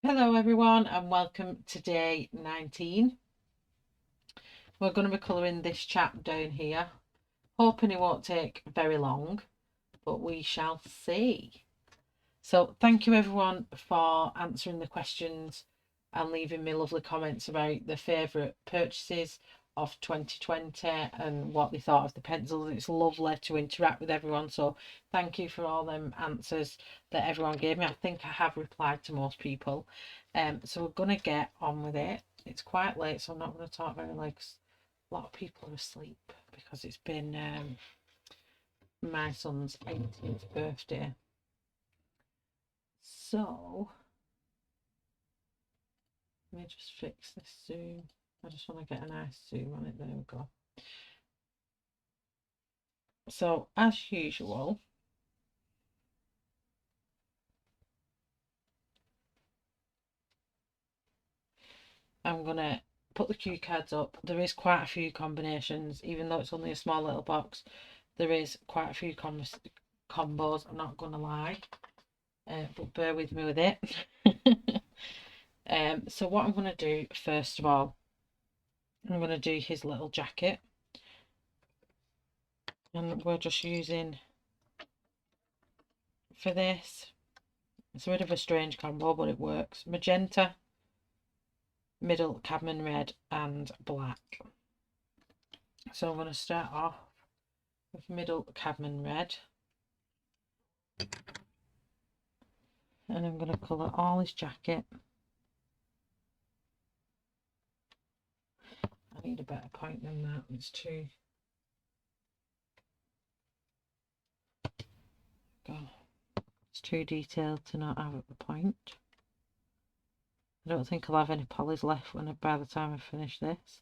Hello everyone and welcome to day 19. We're going to be colouring this chap down here, hoping it won't take very long, but we shall see. So thank you everyone for answering the questions and leaving me lovely comments about their favourite purchases of 2020 and what they thought of the pencils. It's lovely to interact with everyone, so thank you for all them answers that everyone gave me. I think I have replied to most people. So we're going to get on with it. It's quite late, so I'm not going to talk very late because a lot of people are asleep because it's been my son's 18th birthday. So let me just fix this zoom. I just want to get a nice zoom on it. There we go. So as usual, I'm going to put the cue cards up. There is quite a few combinations, even though it's only a small little box. There is quite a few combos, I'm not going to lie, but bear with me with it. So what I'm going to do first of all, I'm going to do his little jacket, and we're just using for this, it's a bit of a strange combo but it works, magenta, middle cadmium red and black. So I'm going to start off with middle cadmium red, and I'm going to colour all his jacket. I need a better point than that, it's too it's too detailed to not have at the point. I don't think I'll have any polys left by the time I finish this,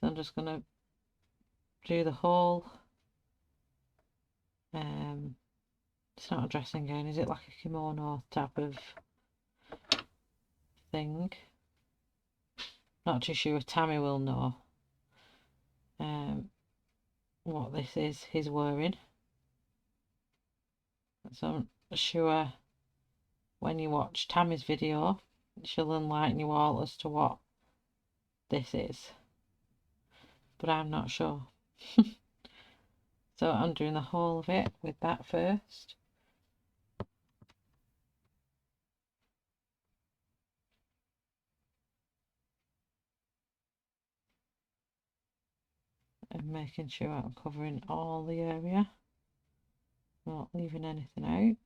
so I'm just going to do the whole it's not a dressing gown, is it? Like a kimono type of thing. Not too sure. Tammy will know what this is he's wearing, so I'm sure when you watch Tammy's video she'll enlighten you all as to what this is, but I'm not sure. So I'm doing the whole of it with that first. And making sure I'm covering all the area, not leaving anything out.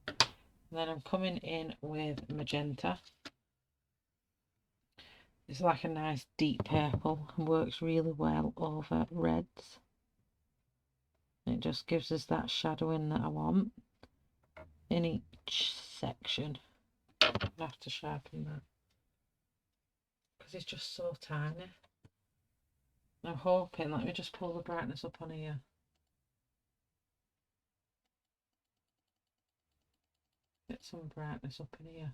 And then I'm coming in with magenta. It's like a nice deep purple and works really well over reds. It just gives us that shadowing that I want in each section. I have to sharpen that because it's just so tiny. I'm hoping, let me just pull the brightness up on here. Get some brightness up in here.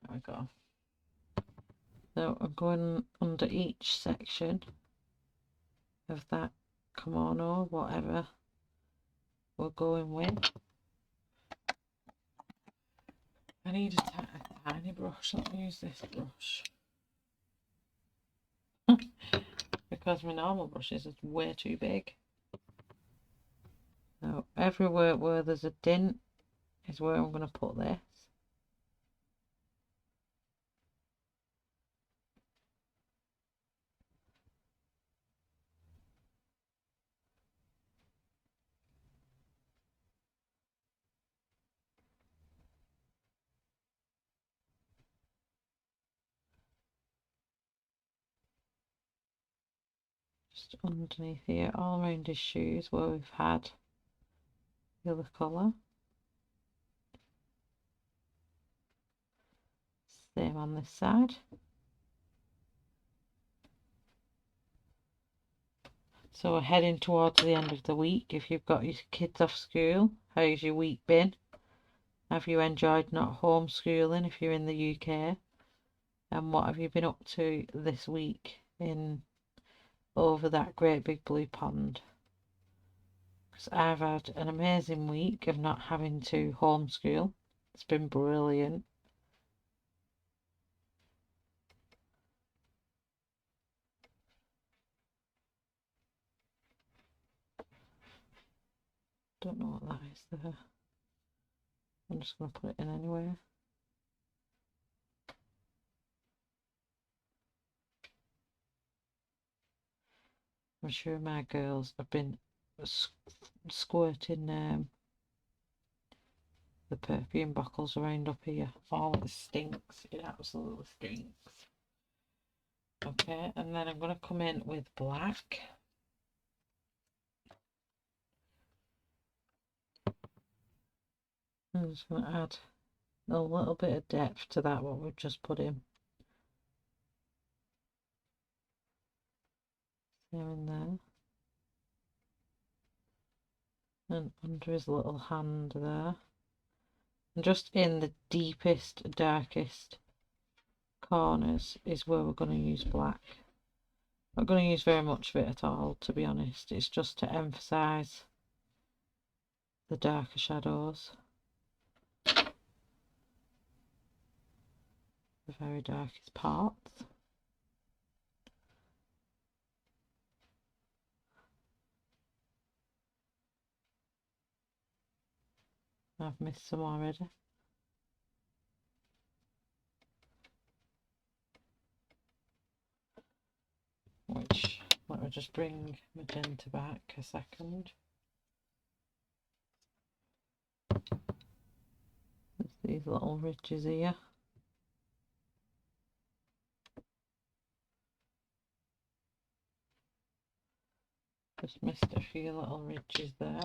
There we go. So I'm going under each section of that kimono, whatever we're going with. I need a tiny brush. Let me use this brush. Because my normal brushes are way too big. So everywhere where there's a dint is where I'm going to put this. Just underneath here, all around his shoes where we've had the other colour. Same on this side. So we're heading towards the end of the week. If you've got your kids off school, how's your week been? Have you enjoyed not homeschooling if you're in the UK? And what have you been up to this week in over that great big blue pond? because I've had an amazing week of not having to homeschool. It's been brilliant. Don't know what that is there. I'm just going to put it in anyway. I'm sure my girls have been squirting the perfume bottles around up here. Oh, it stinks. It absolutely stinks. Okay, and then I'm going to come in with black. I'm just going to add a little bit of depth to that, what we've just put in. There and there. And under his little hand there. And just in the deepest, darkest corners is where we're going to use black. Not going to use very much of it at all, to be honest. It's just to emphasise the darker shadows. The very darkest parts. I've missed some already. Which, let me just bring magenta back a second. There's these little ridges here. Just missed a few little ridges there.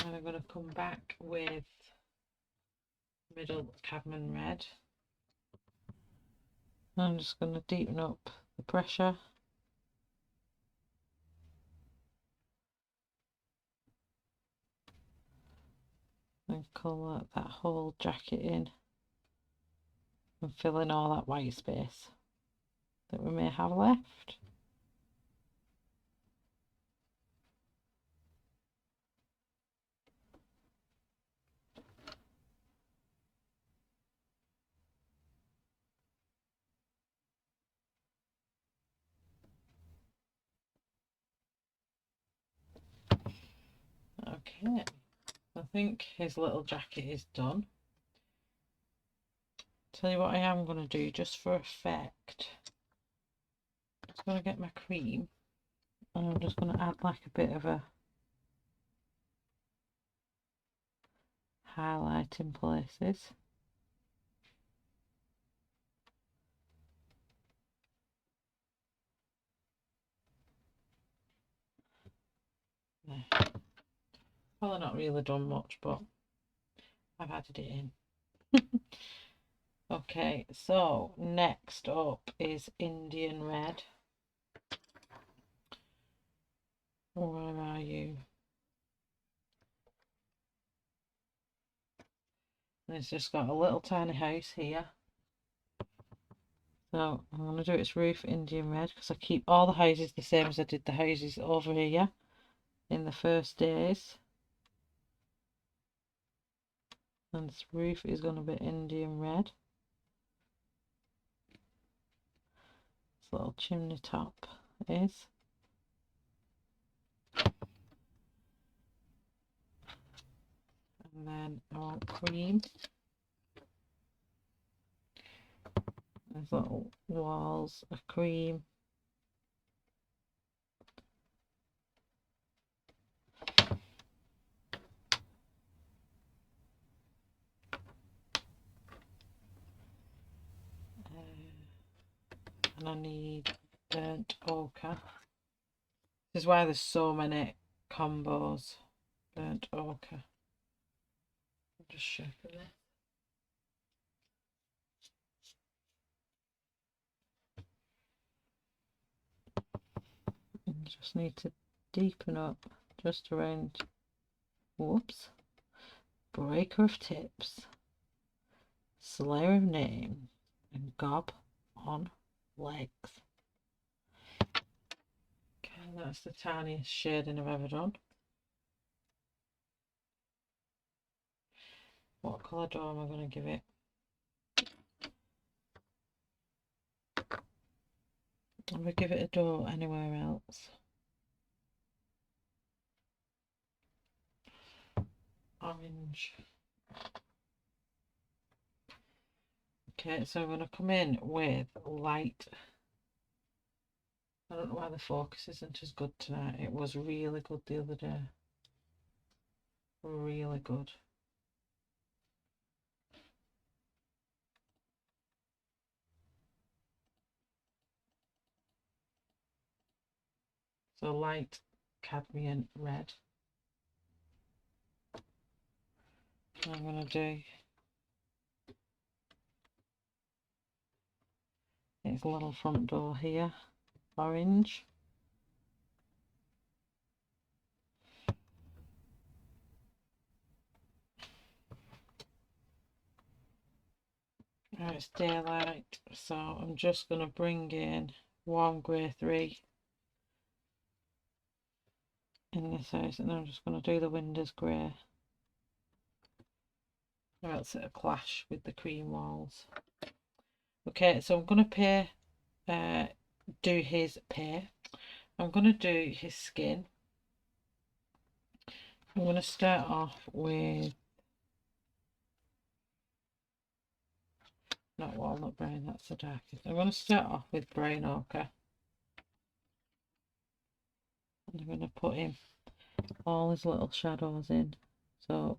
And I'm going to come back with middle cadmium red. I'm just going to deepen up the pressure. And colour that whole jacket in. And fill in all that white space that we may have left. Okay, I think his little jacket is done. Tell you what I am going to do just for effect. I'm just going to get my cream and I'm just going to add like a bit of a highlight in places. There. Probably not really done much, but I've added it in. Okay, so next up is Indian red. Where are you? And it's just got a little tiny house here. So I'm going to do its roof Indian red because I keep all the houses the same as I did the houses over here in the first days. And this roof is going to be Indian red. This little chimney top is. And then I want cream. There's little walls of cream. And I need burnt ochre. This is why there's so many combos. Burnt ochre. I'll just sharpen this. You just need to deepen up just around whoops, breaker of tips, slayer of name, and gob on legs. Okay, that's the tiniest shading I've ever done. What colour dough am I going to give it? I'm going to give it a dough anywhere else. Orange. Okay, so I'm going to come in with light. I don't know why the focus isn't as good tonight. It was really good the other day. Really good. So light cadmium red. I'm going to do its little front door here, orange. Now it's daylight, so I'm just going to bring in warm grey 3 in this house, and then I'm just going to do the windows grey. Or else it'll clash with the cream walls. Okay, so I'm going to do his pair. I'm going to do his skin. I'm going to start off with, not walnut brown, that's the darkest. I'm going to start off with brown ochre. And I'm going to put him all his little shadows in. So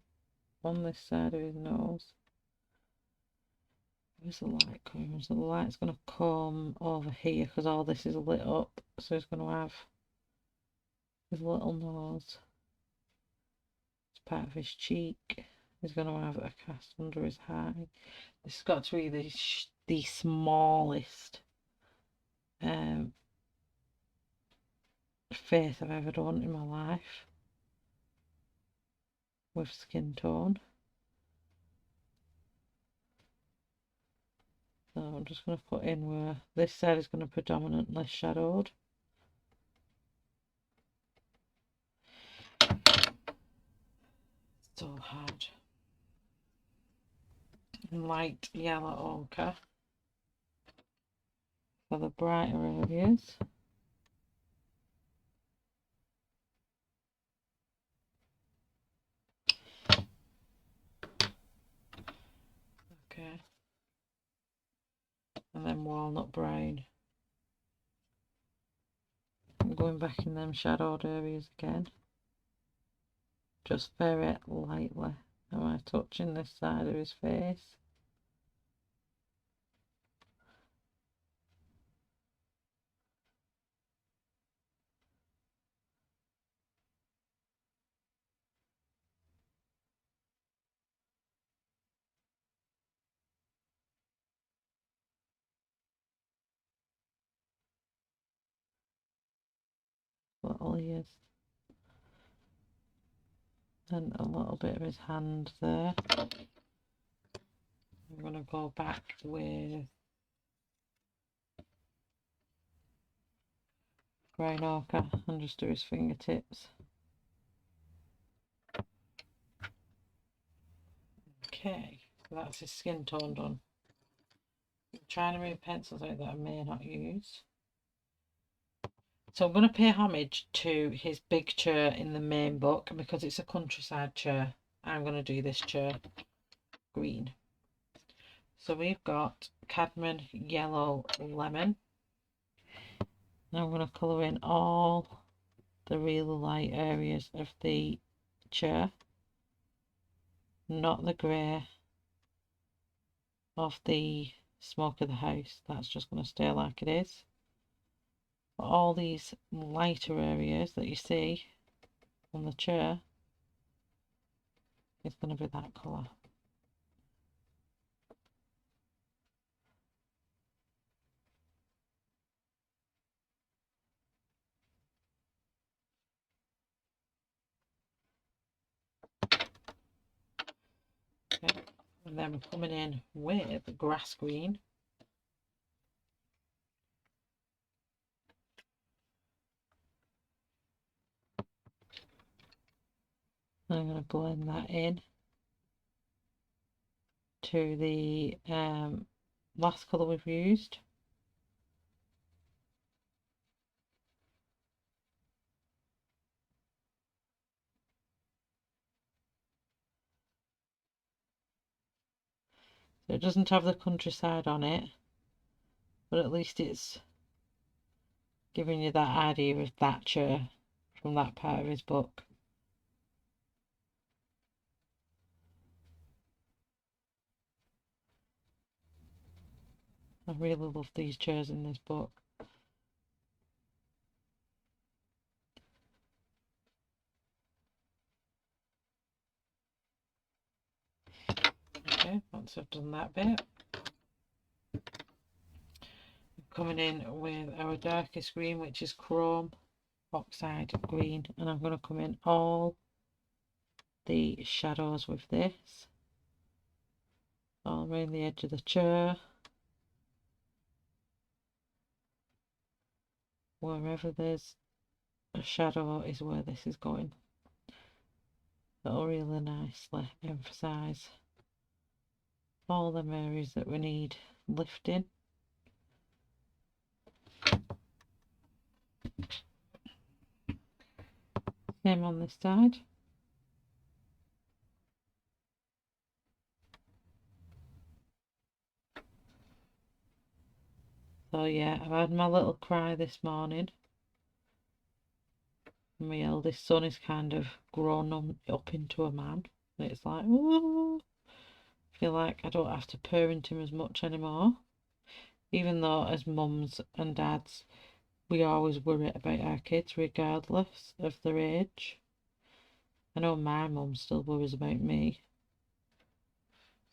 on this side of his nose, where's the light coming from? So the light's going to come over here because all this is lit up. So he's going to have his little nose. It's part of his cheek. He's going to have a cast under his eye. This has got to be the smallest face I've ever done in my life with skin tone. So I'm just going to put in where this side is going to be predominantly shadowed. It's all hard. Light yellow ochre for the brighter areas. Okay. And then walnut brown. I'm going back in them shadowed areas again. Just very lightly. Am I touching this side of his face? Little ears. And a little bit of his hand there. I'm going to go back with brown ochre and just do his fingertips. Okay, so that's his skin tone done. I'm trying to move pencils out that I may not use. So I'm going to pay homage to his big chair in the main book because it's a countryside chair. I'm going to do this chair green. So we've got cadmium yellow lemon. Now I'm going to colour in all the really light areas of the chair, not the grey of the smoke of the house. That's just going to stay like it is. But all these lighter areas that you see on the chair is going to be that colour. And then we're coming in with grass green. I'm going to blend that in to the last colour we've used. So it doesn't have the countryside on it, but at least it's giving you that idea of Thatcher from that part of his book. I really love these chairs in this book. Okay, once I've done that bit, coming in with our darkest green, which is chrome oxide green, and I'm going to come in all the shadows with this, all around the edge of the chair, wherever there's a shadow is where this is going. That'll really nicely emphasize all the areas that we need lifting. Same on this side. So yeah, I've had my little cry this morning. My eldest son is kind of grown up into a man. And it's like, ooh, I feel like I don't have to parent him as much anymore. Even though as mums and dads, we always worry about our kids regardless of their age. I know my mum still worries about me.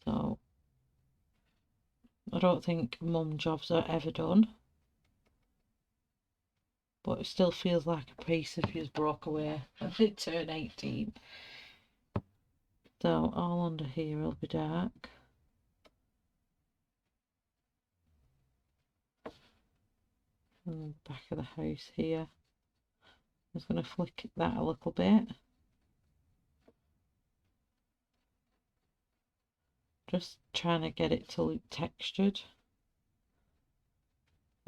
So I don't think mum jobs are ever done. But it still feels like a piece of you's broke away when they turn 18. So all under here will be dark. And the back of the house here. I'm just going to flick that a little bit. Just trying to get it to look textured.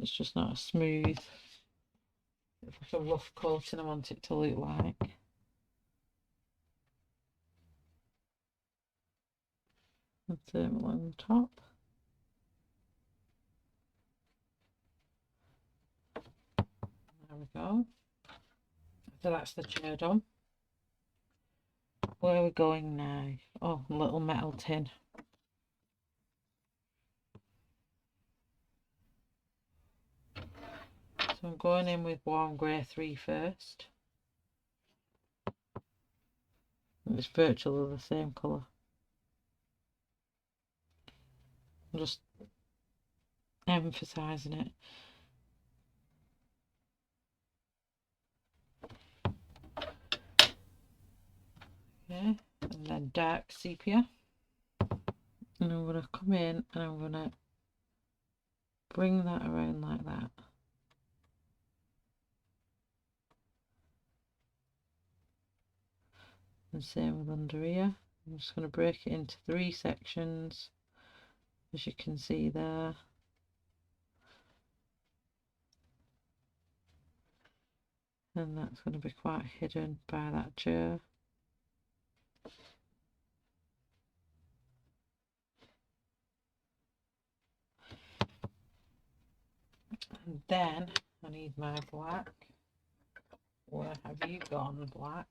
It's just not a smooth. It's like a rough coating I want it to look like. And same along the top. There we go. So that's the chair done. Where are we going now? Oh, a little metal tin. So I'm going in with warm grey 3 first. It's virtually the same colour. I'm just emphasising it. Okay, and then dark sepia. And I'm going to come in and I'm going to bring that around like that. And same with under here. I'm just going to break it into 3 sections, as you can see there. And that's going to be quite hidden by that chair. And then I need my black. Where have you gone, black?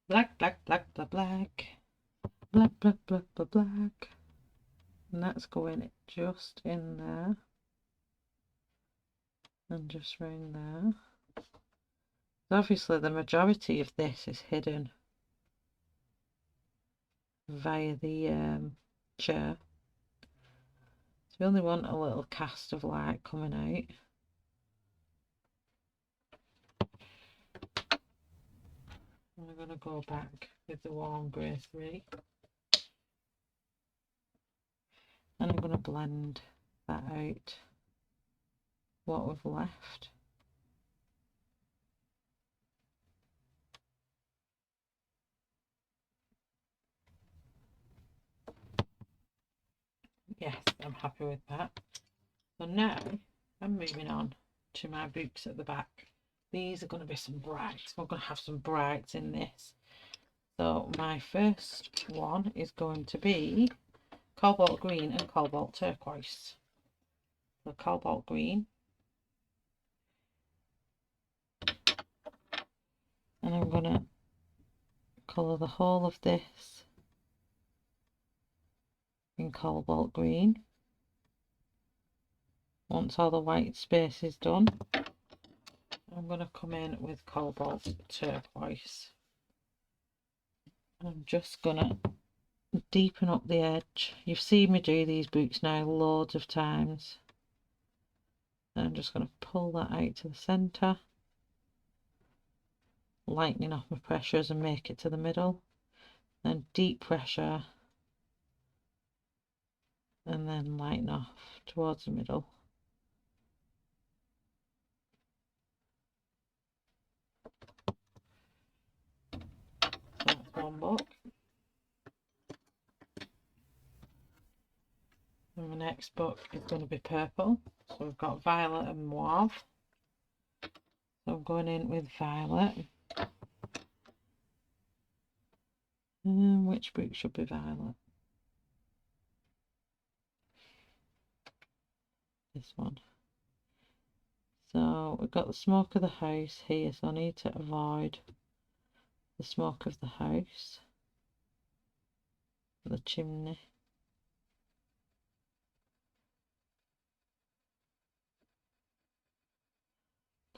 Black, black, black, black, black. Black, black, black, black, black. And that's going just in there. And just round there. Obviously the majority of this is hidden via the chair. So we only want a little cast of light coming out. And we're going to go back with the warm grey 3. And I'm going to blend that out, what we've left. Yes, I'm happy with that. So now I'm moving on to my books at the back. These are going to be some brights. We're going to have some brights in this. So my first one is going to be cobalt green and cobalt turquoise. The cobalt green, and I'm going to colour the whole of this in cobalt green. Once all the white space is done, I'm going to come in with cobalt turquoise. I'm just going to deepen up the edge. You've seen me do these books now loads of times. And I'm just going to pull that out to the centre, lightening off my pressures and make it to the middle. Then deep pressure, and then lighten off towards the middle. That's one book. And the next book is going to be purple. So we've got violet and mauve. So I'm going in with violet. And which book should be violet? This one. So we've got the smoke of the house here, so I need to avoid the smoke of the house, the chimney.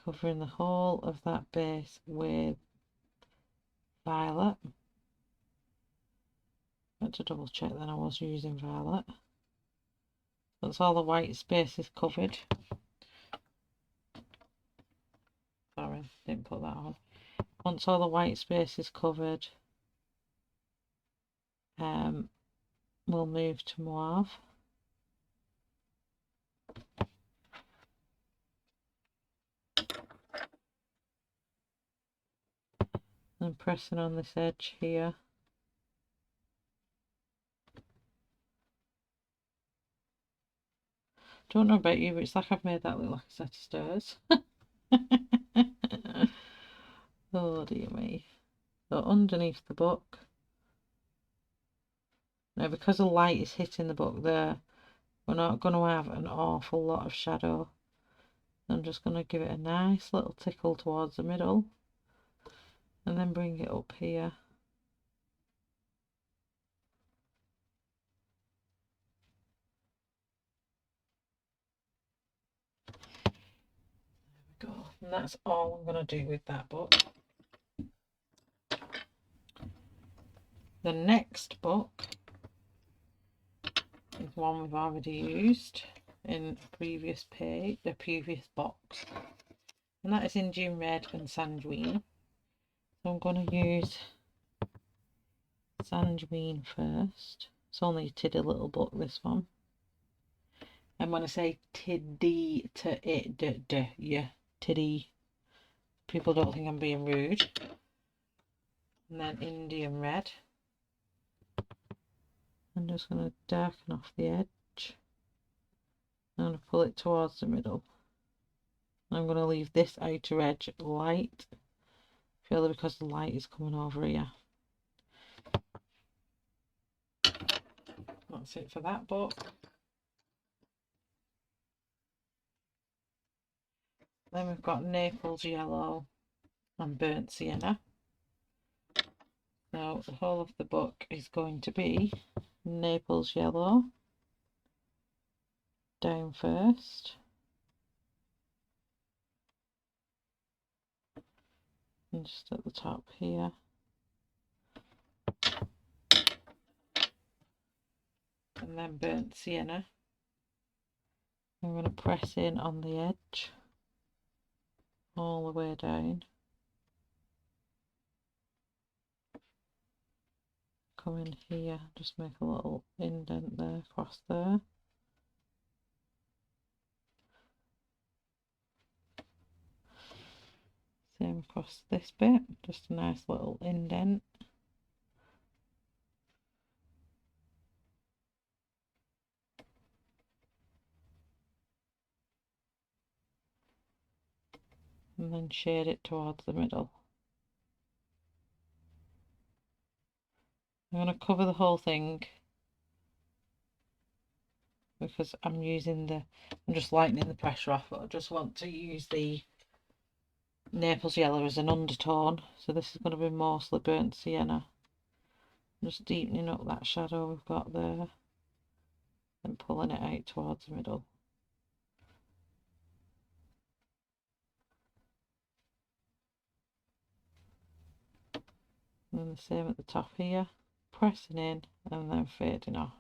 Covering the whole of that base with violet. I had to double check then I was using violet. That's all the white space is covered. Sorry, didn't put that on. Once all the white space is covered, we'll move to mauve. And pressing on this edge here. Don't know about you, but it's like I've made that look like a set of stairs. Oh dear me. So underneath the book. Now because the light is hitting the book there, we're not going to have an awful lot of shadow. I'm just going to give it a nice little tickle towards the middle. And then bring it up here. There we go. And that's all I'm going to do with that book. The next book is one we've already used in a previous page, the previous box. And that is Indian Red and Sanguine. So I'm going to use Sanguine first. It's only a tiddy little book, this one. And when I say tiddy to it, yeah, tiddy, people don't think I'm being rude. And then Indian Red. I'm just going to darken off the edge. I'm going to pull it towards the middle. I'm going to leave this outer edge light, purely because the light is coming over here. That's it for that book. Then we've got Naples Yellow and Burnt Sienna. So the whole of the book is going to be Naples Yellow down first. And just at the top here. And then Burnt Sienna. I'm going to press in on the edge all the way down. come in here, just make a little indent there across there. Same across this bit, just a nice little indent. And then shade it towards the middle. I'm going to cover the whole thing because I'm just lightening the pressure off, but I just want to use the Naples yellow as an undertone. So this is going to be mostly burnt sienna. Just deepening up that shadow we've got there and pulling it out towards the middle. And then the same at the top here, pressing in and then fading off.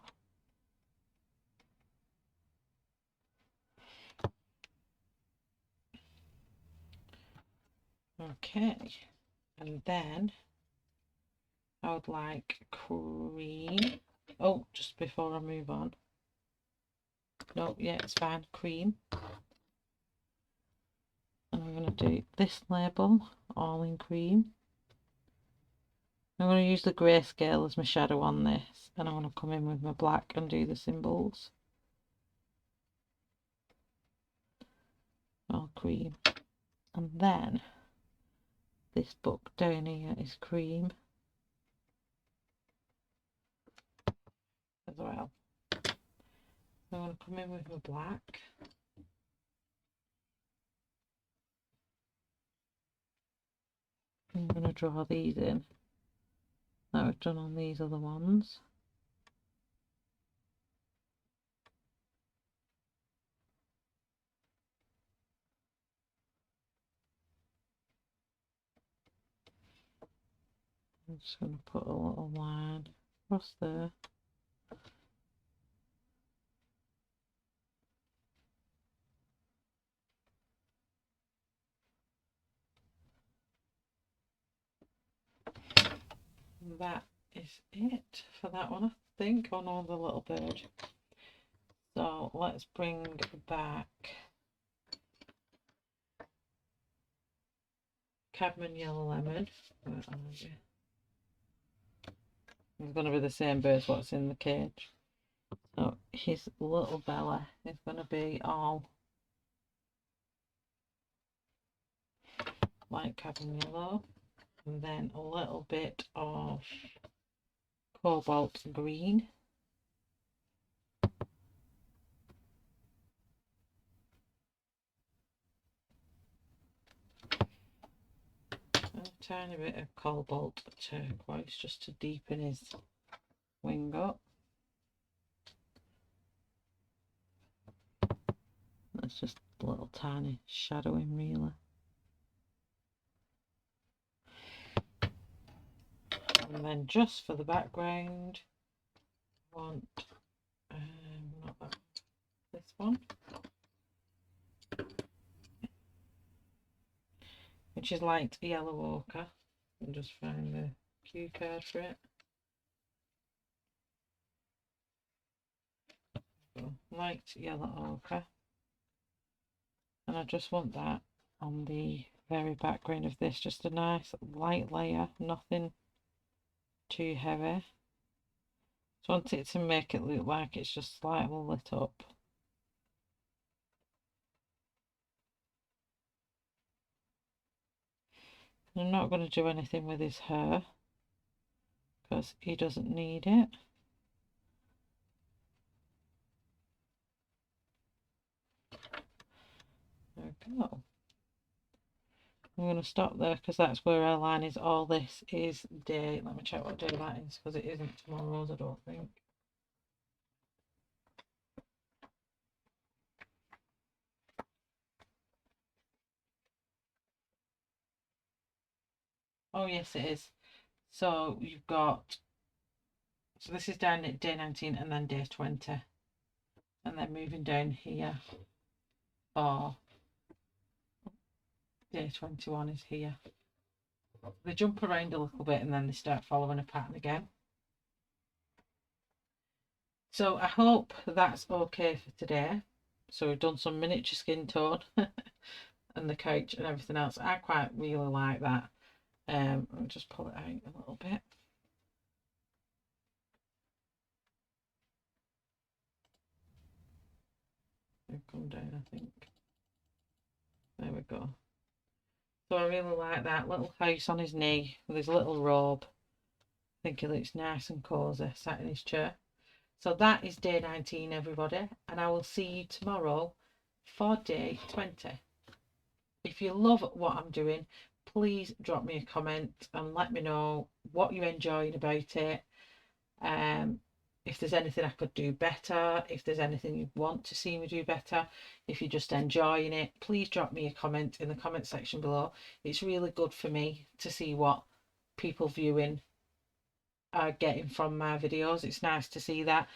Okay, and then I would like cream. Oh, just before I move on. No, yeah, it's fine. Cream. And I'm going to do this label, all in cream. I'm going to use the grayscale as my shadow on this, and I want to come in with my black and do the symbols. All cream. And then this book down here is cream as well. I'm going to come in with my black. I'm going to draw these in that we've done on these other ones. I'm just going to put a little line across there. And that is it for that one, I think. Oh no, the little bird. So let's bring back Cadmium Yellow Lemon. Where are you? It's going to be the same bird as what's in the cage. So his little belly is going to be all light cadmium yellow, and then a little bit of cobalt green. A tiny bit of cobalt turquoise just to deepen his wing up. That's just a little tiny shadowing really. And then just for the background, I want not that, this one, which is light yellow ochre. I'll just find the cue card for it. So, light yellow ochre, and I just want that on the very background of this, just a nice light layer, nothing too heavy. Just want it to make it look like it's just slightly lit up. I'm not going to do anything with his hair because he doesn't need it. There we go. I'm going to stop there because that's where our line is. All this is day. Let me check what day that is because it isn't tomorrow's, I don't think. Oh yes, it is. So you've got, so this is down at day 19 and then day 20, and then moving down here for day 21 is here. They jump around a little bit and then they start following a pattern again. So I hope that's okay for today. So we've done some miniature skin tone and the couch and everything else. I quite really like that. I'll just pull it out a little bit. It'll come down, I think. There we go. So I really like that little house on his knee with his little robe. I think he looks nice and cosy sat in his chair. So that is day 19, everybody, and I will see you tomorrow for day 20. If you love what I'm doing, please drop me a comment and let me know what you're enjoying about it. If there's anything I could do better, if there's anything you want to see me do better, if you're just enjoying it, please drop me a comment in the comment section below. It's really good for me to see what people viewing are getting from my videos. It's nice to see that.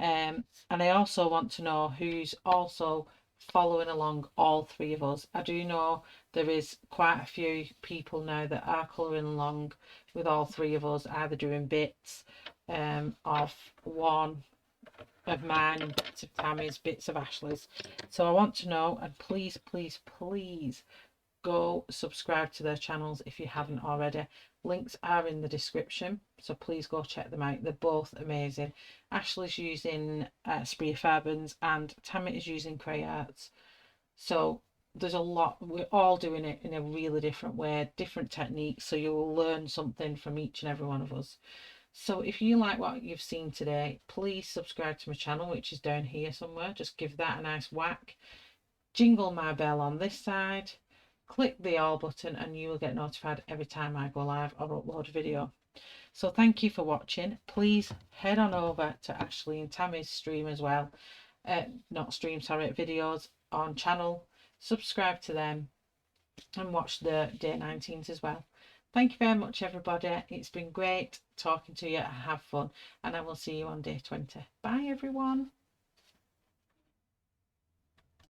And I also want to know who's also following along all three of us. I do know there is quite a few people now that are colouring along with all three of us, either doing bits of one of mine and bits of Tammy's, bits of Ashley's. So I want to know, and please, please, please go subscribe to their channels if you haven't already. Links are in the description, so please go check them out. They're both amazing. Ashley's using FABER and Tammy is using CRAYARTS. So there's a lot, we're all doing it in a really different way, different techniques, so you will learn something from each and every one of us. So if you like what you've seen today, please subscribe to my channel, which is down here somewhere. Just give that a nice whack. Jingle my bell on this side. Click the all button and you will get notified every time I go live or upload a video. So thank you for watching. Please head on over to Ashley and Tammy's stream as well. Not stream, sorry, videos on channel. Subscribe to them and watch the day 19s as well. Thank you very much, everybody. It's been great talking to you. Have fun, and I will see you on day 20. Bye, everyone.